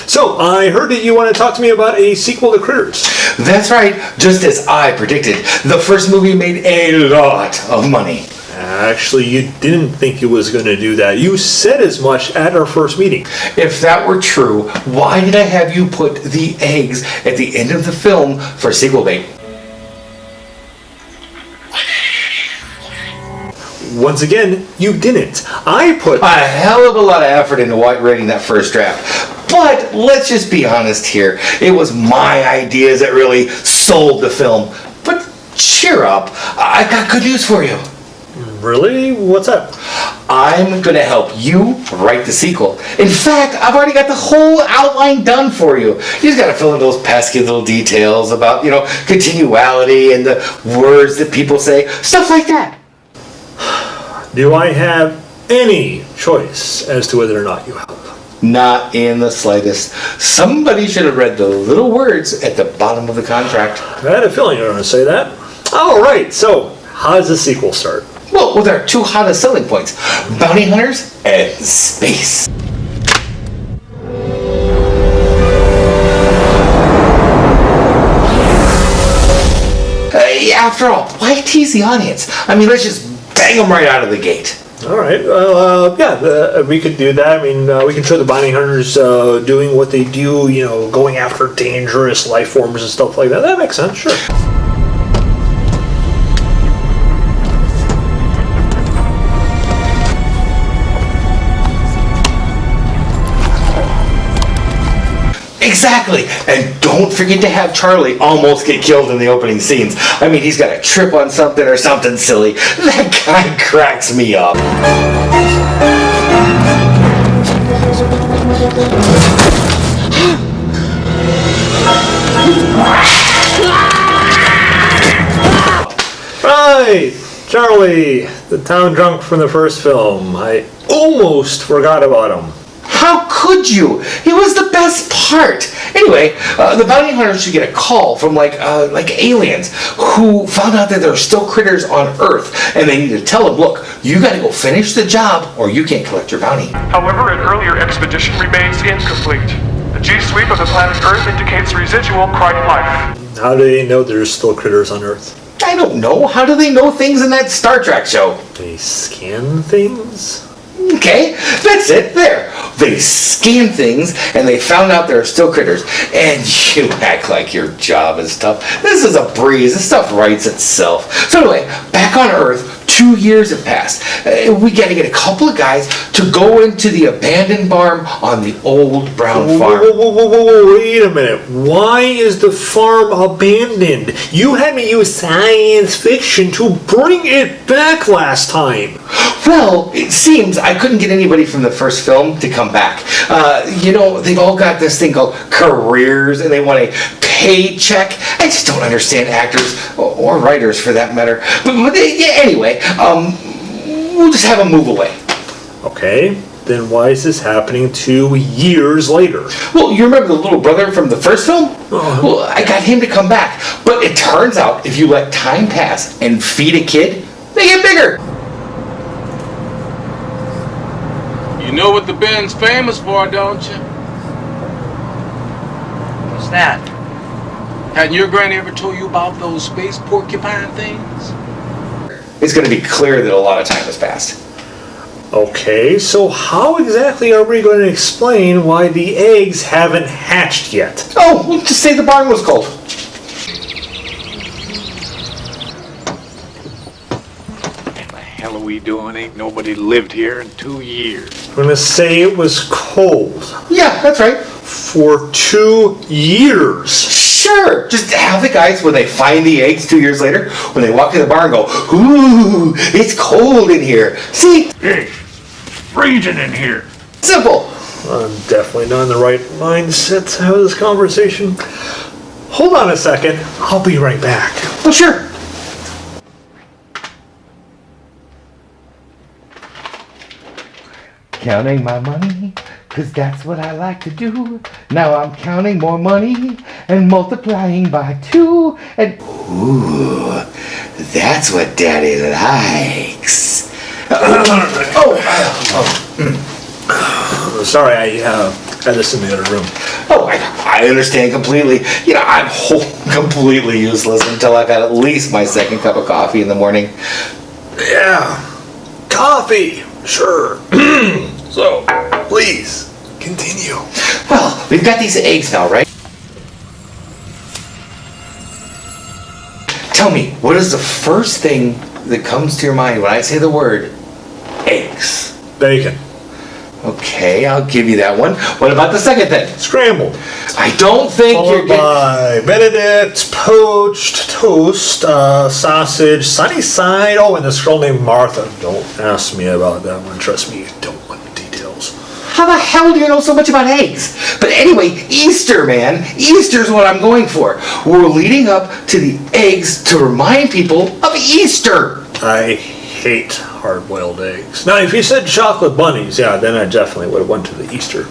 So, I heard that you want to talk to me about a sequel to Critters. That's right, just as I predicted. The first movie made a lot of money. Actually, you didn't think it was going to do that. You said as much at our first meeting. If that were true, why did I have you put the eggs at the end of the film for sequel bait? Once again, you didn't. I put A hell of a lot of effort into writing that first draft. But let's just be honest here. It was my ideas that really sold the film. But cheer up. I've got good news for you. Really? What's up? I'm going to help you write the sequel. In fact, I've already got the whole outline done for you. You just got to fill in those pesky little details about, continuality and the words that people say. Stuff like that. Do I have any choice as to whether or not you help? Not in the slightest. Somebody should have read the little words at the bottom of the contract. I had a feeling you were going to say that. All right, so how does the sequel start? Well, there are two hottest selling points. Bounty hunters and space. After all, why tease the audience? I mean, let's just bang them right out of the gate. All right, well, we could do that. I mean, we can show the bounty hunters doing what they do, going after dangerous life forms and stuff like that. That makes sense, sure. Exactly, and don't forget to have Charlie almost get killed in the opening scenes. I mean, he's got to trip on something or something silly. That guy cracks me up. Right, Charlie, the town drunk from the first film. I almost forgot about him. How could you? He was the best part. Anyway, the bounty hunters should get a call from like aliens who found out that there are still critters on Earth, and they need to tell them, look, you got to go finish the job, or you can't collect your bounty. However, an earlier expedition remains incomplete. The G-sweep of the planet Earth indicates residual cryo life. How do they know there's still critters on Earth? I don't know. How do they know things in that Star Trek show? They scan things? Okay, that's it. There. They scanned things and they found out there are still critters. And you act like your job is tough. This is a breeze. This stuff writes itself. So anyway, back on Earth, 2 years have passed. We got to get a couple of guys to go into the abandoned barn on the old brown farm. Whoa, wait a minute. Why is the farm abandoned? You had me use science fiction to bring it back last time. Well, it seems I couldn't get anybody from the first film to come back. They've all got this thing called careers, and they want a paycheck. I just don't understand actors, or writers for that matter. But anyway, we'll just have them move away. Okay, then why is this happening 2 years later? Well, you remember the little brother from the first film? Well, I got him to come back. But it turns out if you let time pass and feed a kid, they get bigger. You know what the Bend's famous for, don't you? What's that? Hadn't your granny ever told you about those space porcupine things? It's going to be clear that a lot of time has passed. Okay, so how exactly are we going to explain why the eggs haven't hatched yet? Oh, we'll just say the barn was cold. What the hell are we doing? Ain't nobody lived here in 2 years. I'm going to say it was cold. Yeah, that's right. For 2 years. Sure. Just have the guys, when they find the eggs 2 years later, when they walk in the barn, go, ooh, it's cold in here. See? Hey, freezing in here. Simple. I'm definitely not in the right mindset to have this conversation. Hold on a second. I'll be right back. Well, sure. Counting my money, 'cause that's what I like to do. Now I'm counting more money and multiplying by 2. And ooh, that's what Daddy likes. Sorry, I had this in the other room. Oh, I understand completely. You know, I'm completely useless until I've had at least my second cup of coffee in the morning. Yeah. Coffee. Sure. So, please, continue. Well, we've got these eggs now, right? Tell me, what is the first thing that comes to your mind when I say the word eggs? Bacon. Okay, I'll give you that one. What about the second thing? Scrambled. I don't think you're Followed getting... by Benedict, poached, toast, sausage, sunny side. Oh, and this girl named Martha. Don't ask me about that one. Trust me, you don't want the details. How the hell do you know so much about eggs? But anyway, Easter, man. Easter's what I'm going for. We're leading up to the eggs to remind people of Easter. I hate hard-boiled eggs. Now, if you said chocolate bunnies, yeah, then I definitely would have went to the Easter.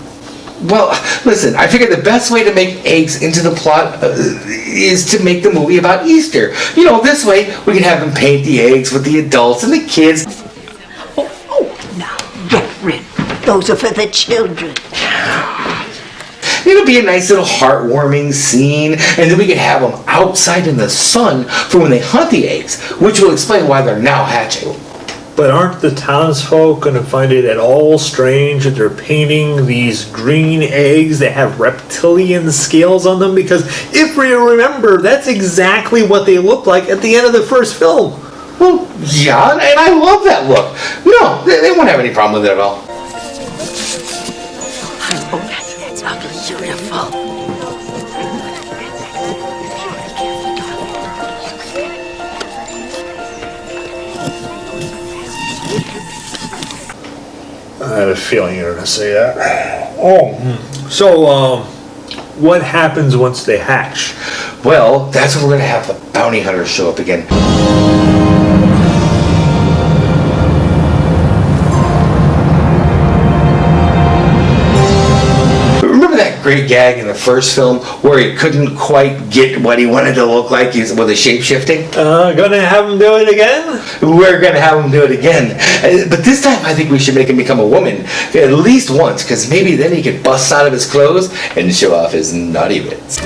Well, listen, I figured the best way to make eggs into the plot is to make the movie about Easter. You know, this way we can have them paint the eggs with the adults and the kids. Oh, now, get rid. Those are for the children. It'll be a nice little heartwarming scene, and then we can have them outside in the sun for when they hunt the eggs, which will explain why they're now hatching. But aren't the townsfolk going to find it at all strange that they're painting these green eggs that have reptilian scales on them? Because if we remember, that's exactly what they look like at the end of the first film. Well, yeah, and I love that look. No, they won't have any problem with it at all. Oh, that's beautiful. I had a feeling you were going to say that. Oh, so what happens once they hatch? Well, that's when we're going to have the bounty hunters show up again. Remember that great gag in the first film where he couldn't quite get what he wanted to look like with the shape-shifting? Gonna have them do it again? We're going to have him do it again. But this time I think we should make him become a woman. At least once, because maybe then he could bust out of his clothes and show off his naughty bits.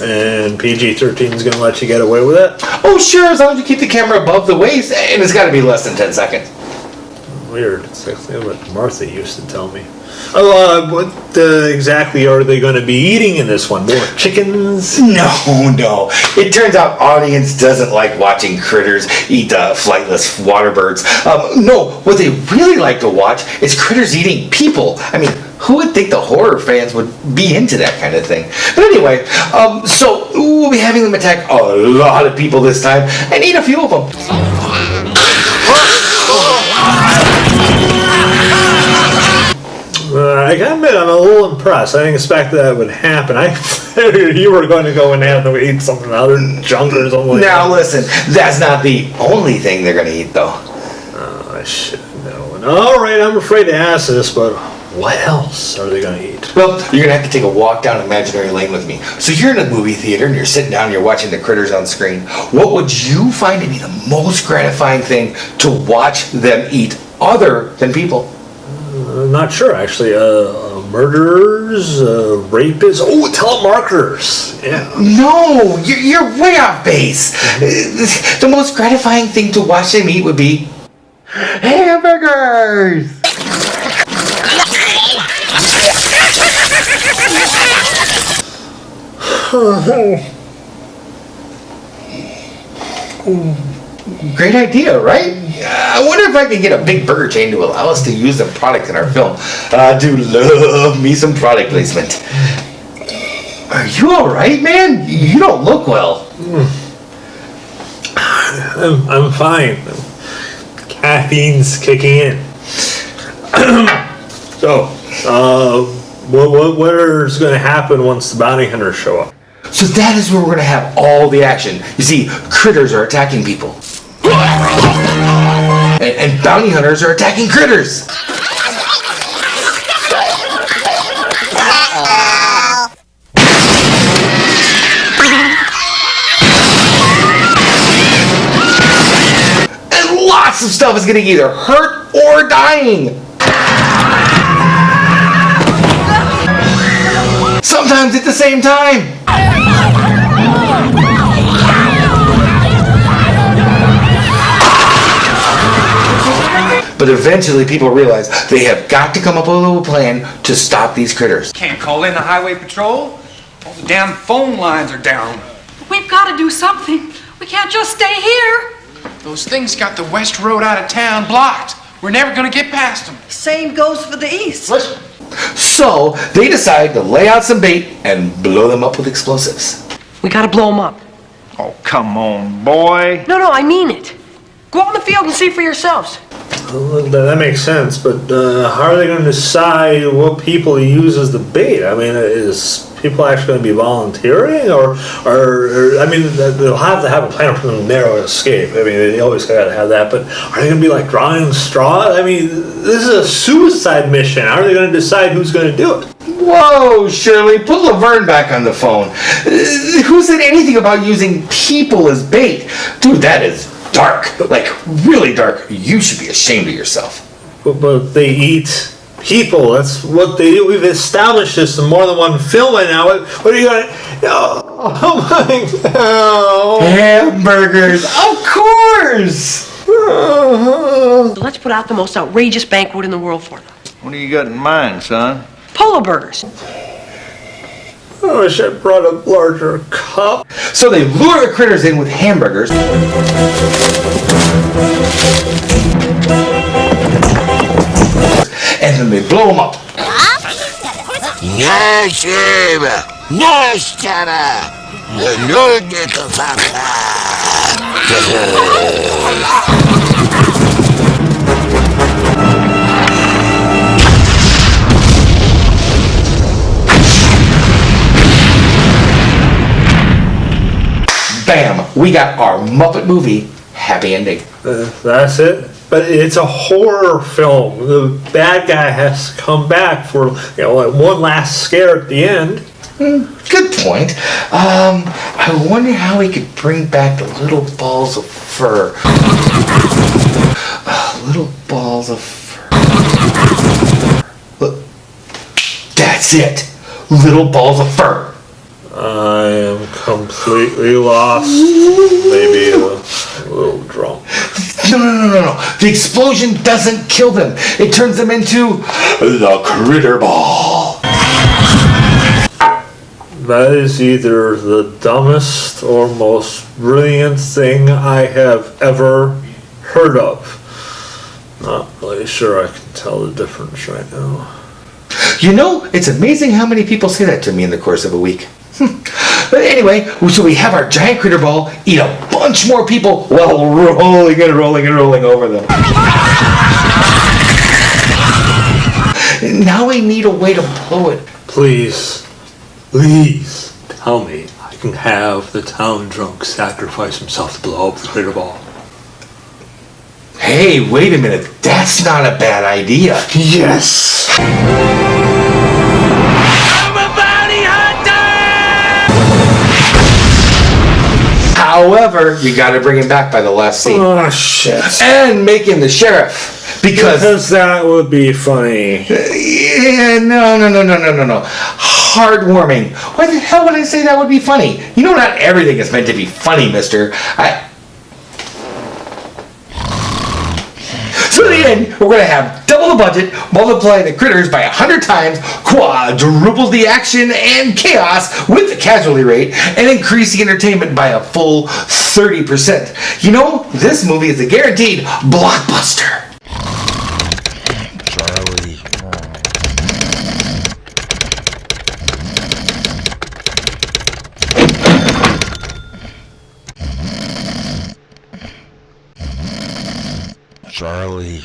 And PG-13 is gonna let you get away with it? Oh, sure, as long as you keep the camera above the waist, and it's got to be less than 10 seconds. Weird. It's actually what Martha used to tell me. What exactly are they going to be eating in this one? More chickens? No. It turns out audience doesn't like watching critters eat flightless water birds. No, what they really like to watch is critters eating people. I mean, who would think the horror fans would be into that kind of thing? But anyway, so we'll be having them attack a lot of people this time and eat a few of them. I gotta admit, I'm a little impressed. I didn't expect that would happen. I figured you were going to go and have them eat something other junk or something like that. Now listen, that's not the only thing they're going to eat though. Oh, I should know. Alright, I'm afraid to ask this, but what else are they going to eat? Well, you're going to have to take a walk down imaginary lane with me. So you're in a movie theater and you're sitting down and you're watching the critters on screen. What would you find to be the most gratifying thing to watch them eat other than people? Not sure, actually. Murderers, rapists, telemarketers. Yeah. No, you're way off base. The most gratifying thing to watch them eat would be hamburgers. Great idea, right? I wonder if I can get a big burger chain to allow us to use the product in our film. I do love me some product placement. Are you alright, man? You don't look well. I'm fine. Caffeine's kicking in. So, what is going to happen once the bounty hunters show up? So that is where we're going to have all the action. You see, critters are attacking people. And bounty hunters are attacking critters. lots of stuff is getting either hurt or dying. Sometimes at the same time. But eventually people realize they have got to come up with a little plan to stop these critters. Can't call in the highway patrol. All the damn phone lines are down. We've got to do something. We can't just stay here. Those things got the west road out of town blocked. We're never gonna get past them. Same goes for the east. So they decide to lay out some bait and blow them up with explosives. We gotta blow them up. Oh, come on, boy. No, I mean it. Go out in the field and see for yourselves. Well, that makes sense, but how are they going to decide what people to use as the bait? I mean, is people actually going to be volunteering, or I mean, they'll have to have a plan for the narrow escape. I mean, they always got to have that. But are they going to be like drawing straws? I mean, this is a suicide mission. How are they going to decide who's going to do it? Whoa, Shirley, put Laverne back on the phone. Who said anything about using people as bait? Dude, that is dark, like really dark. You should be ashamed of yourself. But they eat people. That's what they do. We've established this in more than one film right now. What are you going to... Oh my God. Hamburgers, of course! So let's put out the most outrageous banquet in the world for them. What do you got in mind, son? Polo burgers. I wish I brought a larger cup. So they lure the critters in with hamburgers. And then they blow them up. Bam! We got our Muppet movie happy ending. That's it. But it's a horror film. The bad guy has to come back for like one last scare at the end. Good point. I wonder how we could bring back the little balls of fur. Little balls of fur. Look, that's it. Little balls of fur. I am completely lost. Maybe a little drunk. No. The explosion doesn't kill them. It turns them into the critter ball. That is either the dumbest or most brilliant thing I have ever heard of. Not really sure I can tell the difference right now. You know, it's amazing how many people say that to me in the course of a week. But anyway, so we have our giant critter ball eat a bunch more people while rolling over them. Now we need a way to blow it. Please tell me I can have the town drunk sacrifice himself to blow up the critter ball. Hey, wait a minute. That's not a bad idea. Yes! However, you gotta bring him back by the last scene. Oh, shit. And make him the sheriff. Because that would be funny. yeah, no. Heartwarming. Why the hell would I say that would be funny? You know, not everything is meant to be funny, mister. So in the end, we're gonna have double the budget, multiply the critters by 100 times, quadruple the action and chaos with the casualty rate, and increase the entertainment by a full 30%. You know, this movie is a guaranteed blockbuster. Charlie.